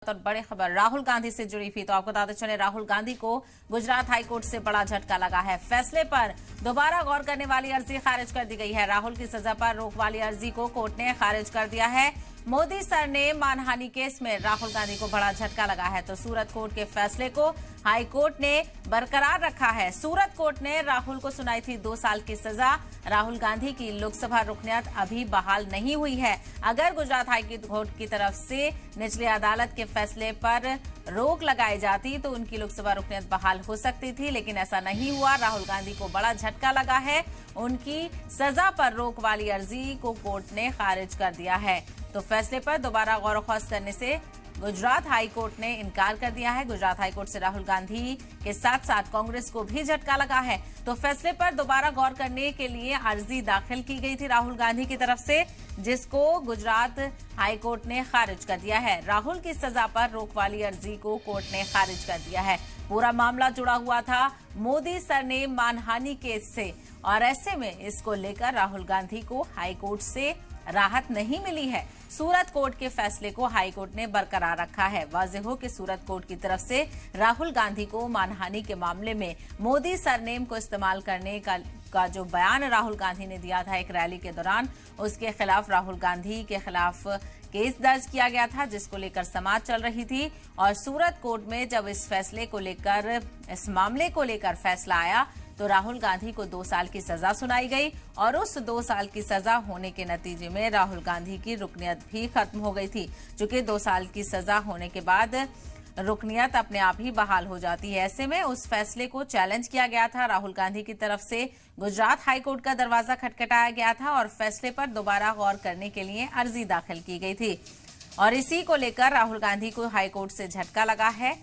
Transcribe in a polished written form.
और बड़ी खबर राहुल गांधी से जुड़ी थी। तो आपको बताते चले, राहुल गांधी को गुजरात हाईकोर्ट से बड़ा झटका लगा है। फैसले पर दोबारा गौर करने वाली अर्जी खारिज कर दी गई है। राहुल की सजा पर रोक वाली अर्जी को कोर्ट ने खारिज कर दिया है। मोदी सरनेम मानहानि केस में राहुल गांधी को बड़ा झटका लगा है। तो सूरत कोर्ट के फैसले को हाई कोर्ट ने बरकरार रखा है। सूरत कोर्ट ने राहुल को सुनाई थी 2 साल की सजा। राहुल गांधी की लोकसभा रुकनियत अभी बहाल नहीं हुई है। अगर गुजरात हाई कोर्ट की तरफ से निचली अदालत के फैसले पर रोक लगाई जाती तो उनकी लोकसभा रुकनियत बहाल हो सकती थी, लेकिन ऐसा नहीं हुआ। राहुल गांधी को बड़ा झटका लगा है। उनकी सजा पर रोक वाली अर्जी को कोर्ट ने खारिज कर दिया है। तो फैसले पर दोबारा गौर व करने से गुजरात हाई कोर्ट ने इनकार कर दिया है। गुजरात हाई कोर्ट से राहुल गांधी के साथ साथ कांग्रेस को भी झटका लगा है। तो फैसले पर दोबारा गौर करने के लिए अर्जी दाखिल की गई थी राहुल गांधी की तरफ से, जिसको गुजरात हाई कोर्ट ने खारिज कर दिया है। राहुल की सजा पर रोक वाली अर्जी को कोर्ट ने खारिज कर दिया है। पूरा मामला जुड़ा हुआ था मोदी सरनेम मानहानि केस से, और ऐसे में इसको लेकर राहुल गांधी को हाई कोर्ट से राहत नहीं मिली है। सूरत कोर्ट के फैसले को हाई कोर्ट ने बरकरार रखा है। वाज़ेह हो कि सूरत कोर्ट की तरफ से राहुल गांधी को मानहानि के मामले में मोदी सरनेम को इस्तेमाल करने का जो बयान राहुल गांधी ने दिया था एक रैली के दौरान, उसके खिलाफ राहुल गांधी के खिलाफ केस दर्ज किया गया था, जिसको लेकर समाज चल रही थी। और सूरत कोर्ट में जब इस फैसले को लेकर, इस मामले को लेकर फैसला आया तो राहुल गांधी को 2 साल की सजा सुनाई गई, और उस 2 साल की सजा होने के नतीजे में राहुल गांधी की रुकनियत भी खत्म हो गई थी। चूंकि 2 साल की सजा होने के बाद रुकनियत अपने आप ही बहाल हो जाती है। ऐसे में उस फैसले को चैलेंज किया गया था राहुल गांधी की तरफ से। गुजरात हाईकोर्ट का दरवाजा खटखटाया गया था और फैसले पर दोबारा गौर करने के लिए अर्जी दाखिल की गई थी, और इसी को लेकर राहुल गांधी को हाईकोर्ट से झटका लगा है।